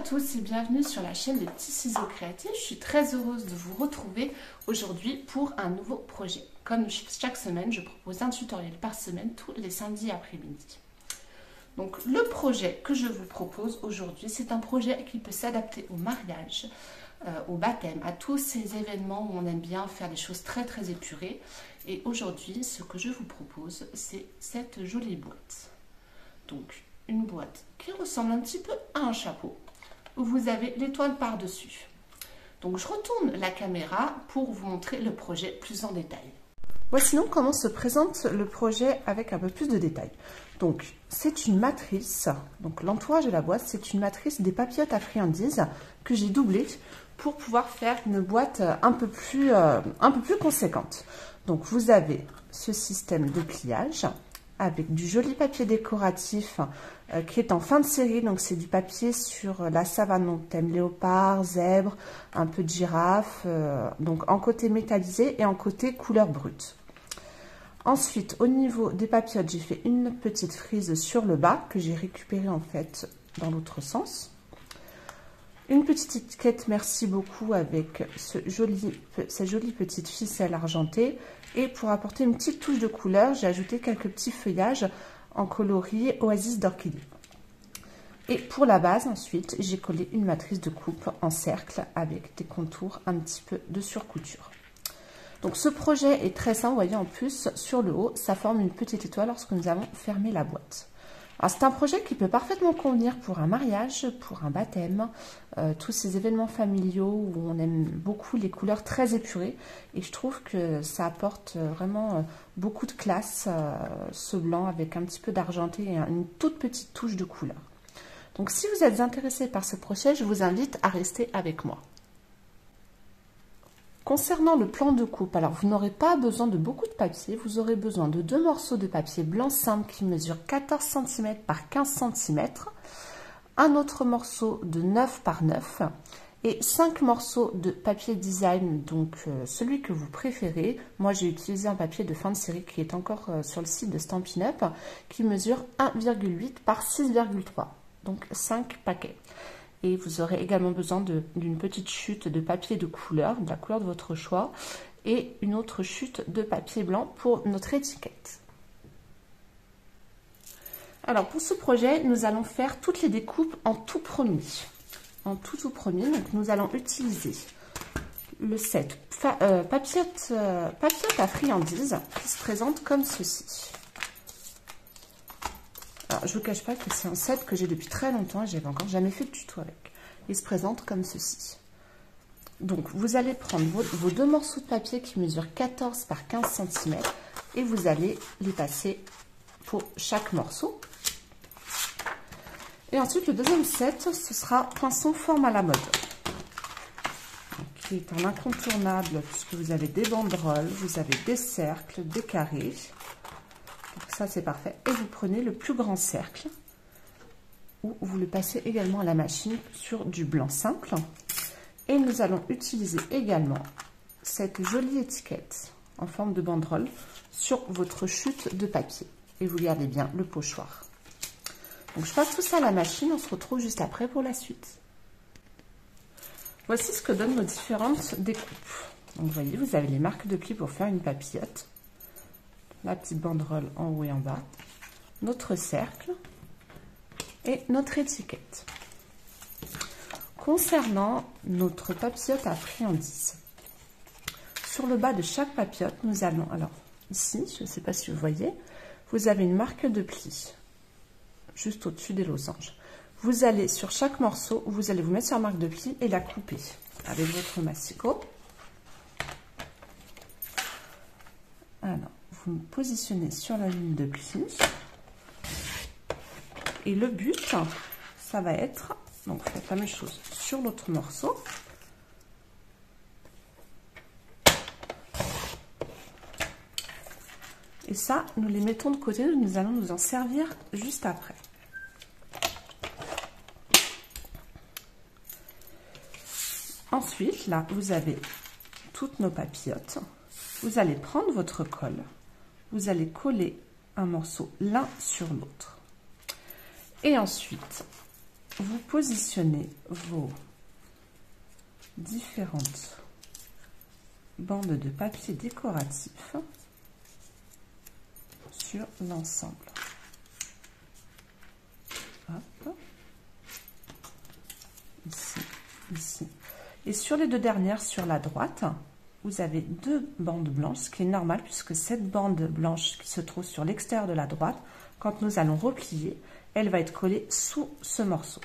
tous et bienvenue sur la chaîne de Petits Ciseaux Créatifs. Je suis très heureuse de vous retrouver aujourd'hui pour un nouveau projet. Comme chaque semaine, je propose un tutoriel par semaine tous les samedis après-midi. Donc le projet que je vous propose aujourd'hui, c'est un projet qui peut s'adapter au mariage, au baptême, à tous ces événements où on aime bien faire des choses très épurées. Et aujourd'hui, ce que je vous propose, c'est cette jolie boîte. Donc une boîte qui ressemble un petit peu à un chapeau, où vous avez l'étoile par-dessus. Donc je retourne la caméra pour vous montrer le projet plus en détail. Voici donc comment se présente le projet avec un peu plus de détails. Donc c'est une matrice, donc l'entourage de la boîte, c'est une matrice des papillotes à friandises que j'ai doublée pour pouvoir faire une boîte un peu plus conséquente. Donc vous avez ce système de pliage avec du joli papier décoratif qui est en fin de série. Donc c'est du papier sur la savane, donc thème léopard, zèbre, un peu de girafe, donc en côté métallisé et en côté couleur brute. Ensuite, au niveau des papillotes, j'ai fait une petite frise sur le bas que j'ai récupérée en fait dans l'autre sens. Une petite étiquette merci beaucoup avec cette jolie petite ficelle argentée. Et pour apporter une petite touche de couleur, j'ai ajouté quelques petits feuillages en coloris Oasis d'orchidée. Et pour la base, ensuite, j'ai collé une matrice de coupe en cercle avec des contours un petit peu de surcouture. Donc ce projet est très simple, vous voyez en plus sur le haut, ça forme une petite étoile lorsque nous avons fermé la boîte. Alors c'est un projet qui peut parfaitement convenir pour un mariage, pour un baptême, tous ces événements familiaux où on aime beaucoup les couleurs très épurées. Et je trouve que ça apporte vraiment beaucoup de classe, ce blanc avec un petit peu d'argenté et une toute petite touche de couleur. Donc si vous êtes intéressé par ce projet, je vous invite à rester avec moi. Concernant le plan de coupe, alors vous n'aurez pas besoin de beaucoup de papier, vous aurez besoin de 2 morceaux de papier blanc simple qui mesure 14 cm par 15 cm, un autre morceau de 9 par 9 et 5 morceaux de papier design, donc celui que vous préférez. Moi j'ai utilisé un papier de fin de série qui est encore sur le site de Stampin' Up qui mesure 1,8 par 6,3, donc 5 paquets. Et vous aurez également besoin d'une petite chute de papier de couleur, de la couleur de votre choix, et une autre chute de papier blanc pour notre étiquette. Alors pour ce projet, nous allons faire toutes les découpes en tout premier. En tout premier, donc nous allons utiliser le set papillote à friandises qui se présente comme ceci. Alors, je ne vous cache pas que c'est un set que j'ai depuis très longtemps et je n'avais encore jamais fait de tuto avec. Il se présente comme ceci. Donc, vous allez prendre vos 2 morceaux de papier qui mesurent 14 par 15 cm et vous allez les passer pour chaque morceau. Et ensuite, le deuxième set, ce sera pinceau forme à la mode. Qui est un incontournable puisque vous avez des banderoles, vous avez des cercles, des carrés. Donc ça c'est parfait. Et vous prenez le plus grand cercle ou vous le passez également à la machine sur du blanc simple. Et nous allons utiliser également cette jolie étiquette en forme de banderole sur votre chute de papier. Et vous gardez bien le pochoir. Donc je passe tout ça à la machine, on se retrouve juste après pour la suite. Voici ce que donnent nos différentes découpes. Donc vous voyez, vous avez les marques de pli pour faire une papillote. La petite banderole en haut et en bas, notre cercle et notre étiquette. Concernant notre papillote à friandises, sur le bas de chaque papillote, nous allons, alors ici, je ne sais pas si vous voyez, vous avez une marque de pli, juste au-dessus des losanges. Vous allez sur chaque morceau, vous allez vous mettre sur la marque de pli et la couper avec votre massicot. Alors, vous me positionnez sur la ligne de pli. Et le but, ça va être, donc faites la même chose sur l'autre morceau. Et ça, nous les mettons de côté, nous allons nous en servir juste après. Ensuite, là, vous avez toutes nos papillotes. Vous allez prendre votre colle. Vous allez coller un morceau l'un sur l'autre. Et ensuite, vous positionnez vos différentes bandes de papier décoratif sur l'ensemble. Ici, ici. Et sur les deux dernières, sur la droite, vous avez deux bandes blanches, ce qui est normal puisque cette bande blanche qui se trouve sur l'extérieur de la droite, quand nous allons replier, elle va être collée sous ce morceau.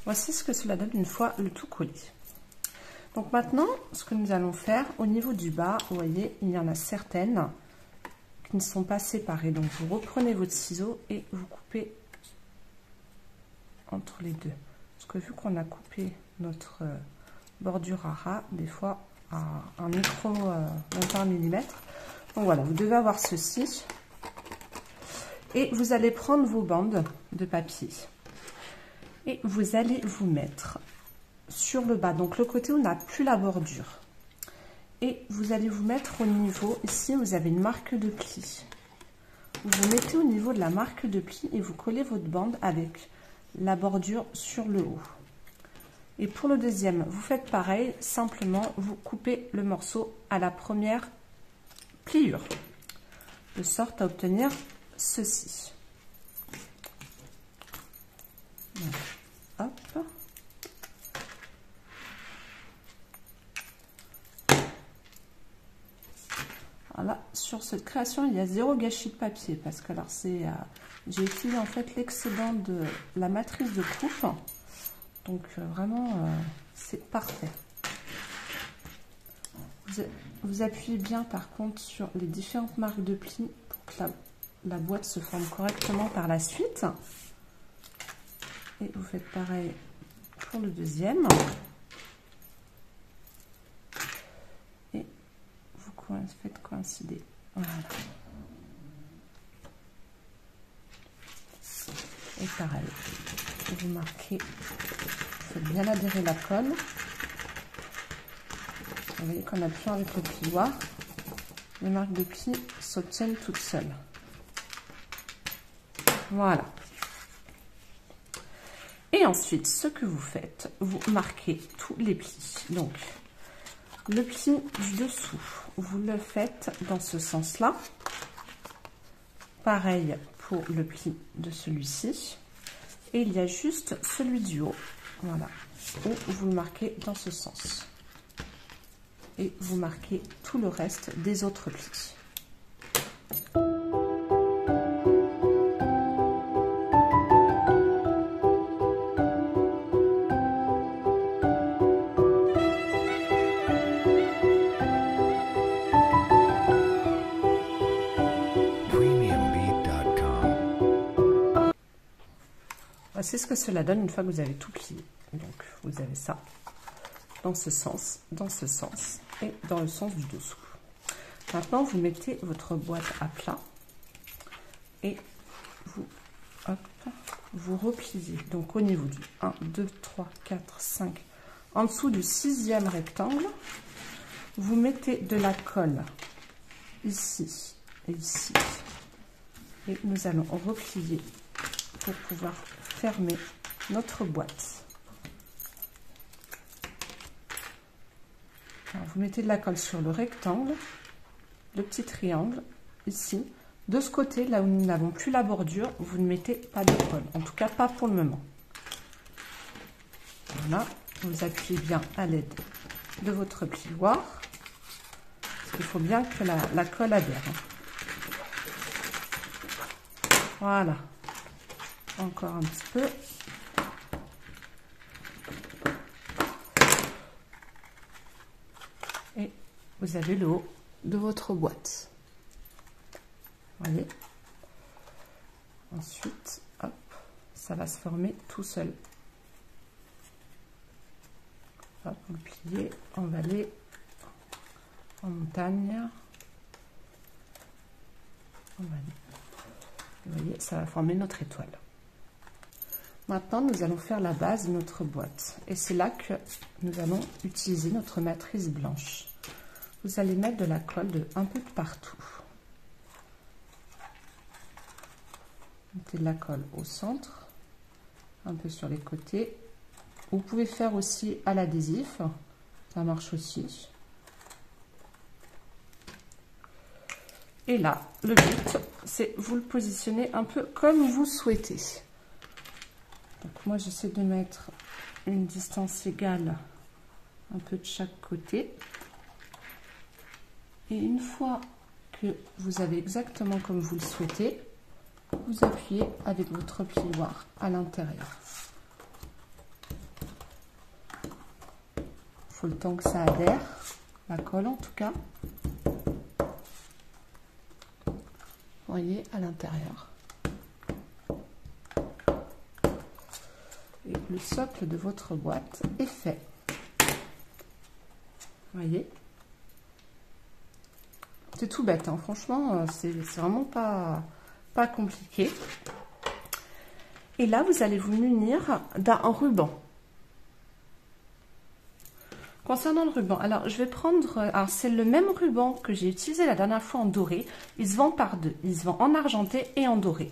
Voici ce que cela donne une fois le tout collé. Donc maintenant, ce que nous allons faire au niveau du bas, vous voyez, il y en a certaines qui ne sont pas séparées. Donc vous reprenez votre ciseau et vous coupez entre les deux. Parce que vu qu'on a coupé notre bordure à ras, des fois à un micro 21 mm. Donc voilà, vous devez avoir ceci. Et vous allez prendre vos bandes de papier. Et vous allez vous mettre sur le bas, donc le côté où on n'a plus la bordure. Et vous allez vous mettre au niveau, ici vous avez une marque de pli. Vous vous mettez au niveau de la marque de pli et vous collez votre bande avec la bordure sur le haut. Et pour le deuxième, vous faites pareil, simplement vous coupez le morceau à la première pliure, de sorte à obtenir ceci. Voilà. Hop. Voilà, sur cette création, il y a 0 gâchis de papier parce que alors c'est, j'ai utilisé en fait l'excédent de la matrice de coupe, donc vraiment c'est parfait. Vous appuyez bien par contre sur les différentes marques de plis pour que la boîte se forme correctement par la suite. Et vous faites pareil pour le deuxième. Et vous faites coïncider. Voilà. Et pareil, vous marquez, vous faites bien adhérer la colle. Vous voyez qu'en appuyant avec le plioir, les marques de pli s'obtiennent toutes seules. Voilà. Et ensuite, ce que vous faites, vous marquez tous les plis. Donc, le pli du dessous, vous le faites dans ce sens-là. Pareil pour le pli de celui-ci. Et il y a juste celui du haut, voilà, où vous le marquez dans ce sens. Et vous marquez tout le reste des autres plis. Voici ce que cela donne une fois que vous avez tout plié. Donc vous avez ça dans ce sens et dans le sens du dessous. Maintenant vous mettez votre boîte à plat et vous, hop, vous repliez. Donc au niveau du 1, 2, 3, 4, 5, en dessous du 6e rectangle, vous mettez de la colle ici et ici. Et nous allons replier pour pouvoir fermer notre boîte. Alors, vous mettez de la colle sur le rectangle, le petit triangle ici. De ce côté, là où nous n'avons plus la bordure, vous ne mettez pas de colle, en tout cas pas pour le moment. Voilà, vous appuyez bien à l'aide de votre plioir. Il faut bien que la colle adhère. Voilà. Encore un petit peu. Et vous avez le haut de votre boîte. Voyez. Ensuite, hop, ça va se former tout seul. Hop, vous le pliez en vallée, en montagne. Vous voyez, ça va former notre étoile. Maintenant, nous allons faire la base de notre boîte. Et c'est là que nous allons utiliser notre matrice blanche. Vous allez mettre de la colle un peu de partout. Mettez de la colle au centre, un peu sur les côtés. Vous pouvez faire aussi à l'adhésif, ça marche aussi. Et là, le but, c'est vous le positionnez un peu comme vous souhaitez. Donc moi, j'essaie de mettre une distance égale un peu de chaque côté. Et une fois que vous avez exactement comme vous le souhaitez, vous appuyez avec votre plioir à l'intérieur. Il faut le temps que ça adhère, la colle en tout cas. Vous voyez, à l'intérieur. Et le socle de votre boîte est fait. Vous voyez? C'est tout bête, hein. Franchement, c'est vraiment pas compliqué. Et là, vous allez vous munir d'un ruban. Concernant le ruban, alors je vais prendre, alors c'est le même ruban que j'ai utilisé la dernière fois en doré. Il se vend par deux, il se vend en argenté et en doré.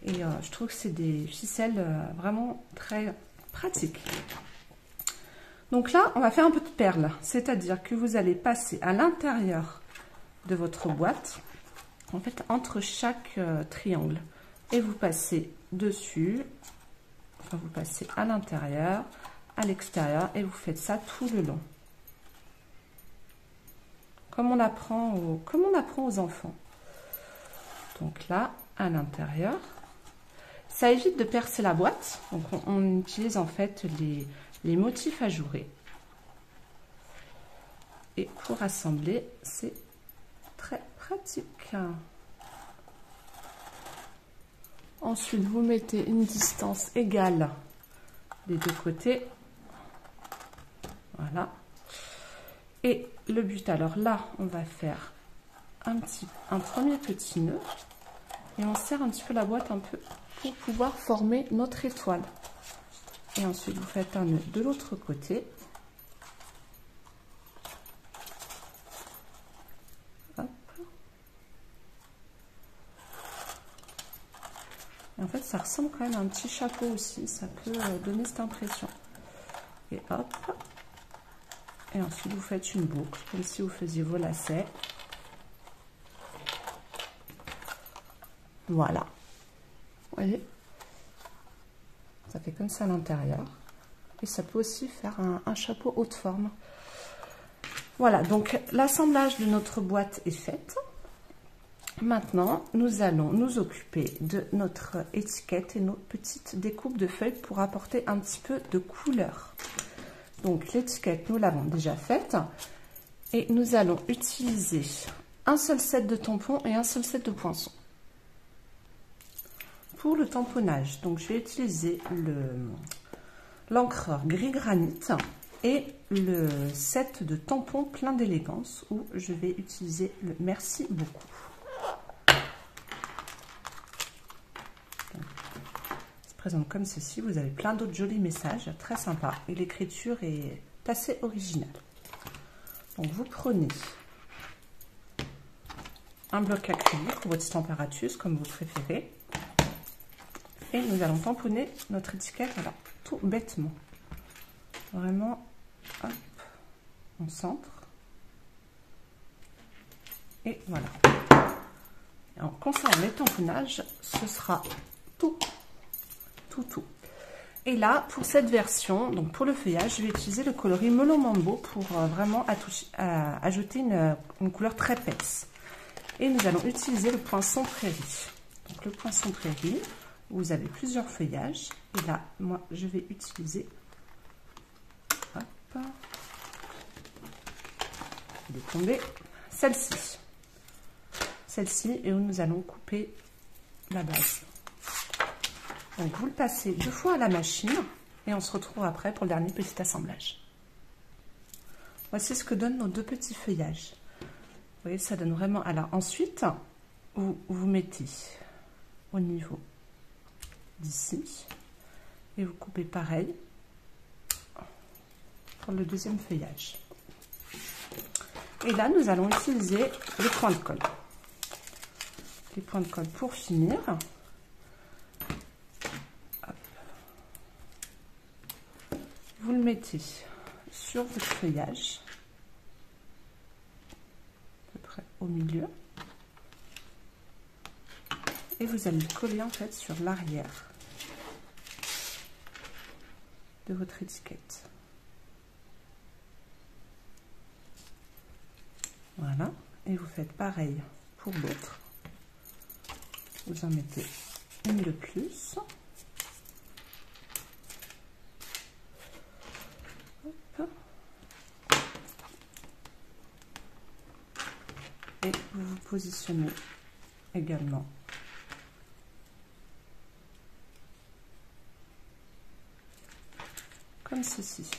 Et je trouve que c'est des ficelles vraiment très pratiques. Donc là, on va faire un peu de perles, c'est-à-dire que vous allez passer à l'intérieur de votre boîte, en fait entre chaque triangle, et vous passez dessus, enfin vous passez à l'intérieur, à l'extérieur, et vous faites ça tout le long, comme on apprend aux enfants. Donc là, à l'intérieur, ça évite de percer la boîte. Donc on utilise en fait les motifs ajourés, et pour assembler, c'est très pratique. Ensuite, vous mettez une distance égale des deux côtés. Voilà. Et le but, alors là, on va faire un premier petit nœud. Et on serre un petit peu la boîte un peu pour pouvoir former notre étoile. Et ensuite, vous faites un nœud de l'autre côté. Hop. Et en fait, ça ressemble quand même à un petit chapeau aussi. Ça peut donner cette impression. Et hop. Et ensuite, vous faites une boucle, comme si vous faisiez vos lacets. Voilà. Vous voyez? Ça fait comme ça à l'intérieur. Et ça peut aussi faire un chapeau haute forme. Voilà, donc l'assemblage de notre boîte est fait. Maintenant, nous allons nous occuper de notre étiquette et nos petites découpes de feuilles pour apporter un petit peu de couleur. Donc l'étiquette, nous l'avons déjà faite. Et nous allons utiliser un seul set de tampons et un seul set de poinçons. Pour le tamponnage, donc je vais utiliser l'encreur gris granit et le set de tampons plein d'élégance où je vais utiliser le merci beaucoup. Ça se présente comme ceci, vous avez plein d'autres jolis messages, très sympa, et l'écriture est assez originale. Donc vous prenez un bloc acrylique ou votre température comme vous préférez. Et nous allons tamponner notre étiquette, voilà, tout bêtement. Vraiment, hop, on centre. Et voilà. Et en concernant les tamponnages, ce sera tout. Et là, pour cette version, donc pour le feuillage, je vais utiliser le coloris Melon Mambo pour vraiment ajouter une couleur très épaisse. Et nous allons utiliser le poinçon prairie. Donc le poinçon prairie, vous avez plusieurs feuillages. Et là, moi, je vais utiliser tomber celle-ci. Celle-ci, et où nous allons couper la base. Donc, vous le passez 2 fois à la machine. Et on se retrouve après pour le dernier petit assemblage. Voici ce que donnent nos 2 petits feuillages. Vous voyez, ça donne vraiment... Alors, ensuite... vous mettez au niveau d'ici et vous coupez pareil pour le deuxième feuillage. Et là, nous allons utiliser les points de colle. Les points de colle pour finir. Hop. Vous le mettez sur votre feuillage, à peu près au milieu. Et vous allez le coller en fait sur l'arrière de votre étiquette. Voilà, et vous faites pareil pour l'autre. Vous en mettez une de plus. Hop. Et vous vous positionnez également comme ceci.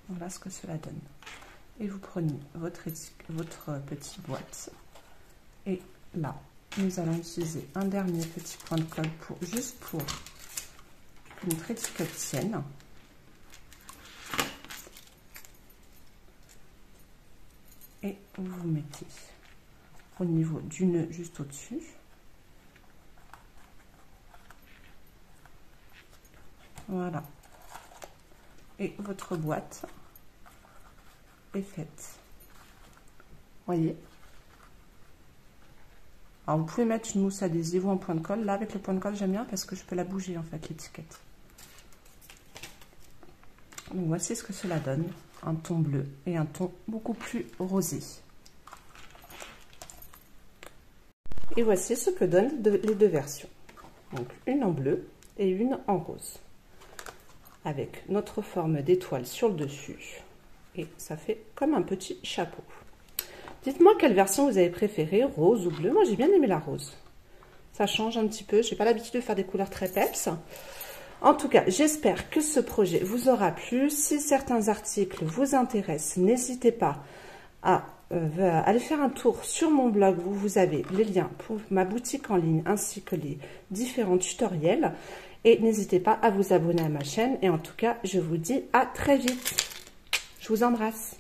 Voilà ce que cela donne. Et vous prenez votre petite boîte. Et là, nous allons utiliser un dernier petit point de colle juste pour que notre étiquette tienne. Et vous vous mettez au niveau du nœud juste au-dessus. Voilà. Et votre boîte est faite. Voyez. Alors vous pouvez mettre une mousse adhésive ou un point de colle. Là avec le point de colle j'aime bien parce que je peux la bouger en fait l'étiquette. Donc voici ce que cela donne. Un ton bleu et un ton beaucoup plus rosé. Et voici ce que donnent les deux versions. Donc une en bleu et une en rose. Avec notre forme d'étoile sur le dessus. Et ça fait comme un petit chapeau. Dites-moi quelle version vous avez préférée, rose ou bleu. Moi j'ai bien aimé la rose. Ça change un petit peu. Je n'ai pas l'habitude de faire des couleurs très peps. En tout cas, j'espère que ce projet vous aura plu. Si certains articles vous intéressent, n'hésitez pas à aller faire un tour sur mon blog où vous avez les liens pour ma boutique en ligne ainsi que les différents tutoriels. Et n'hésitez pas à vous abonner à ma chaîne. Et en tout cas, je vous dis à très vite. Je vous embrasse.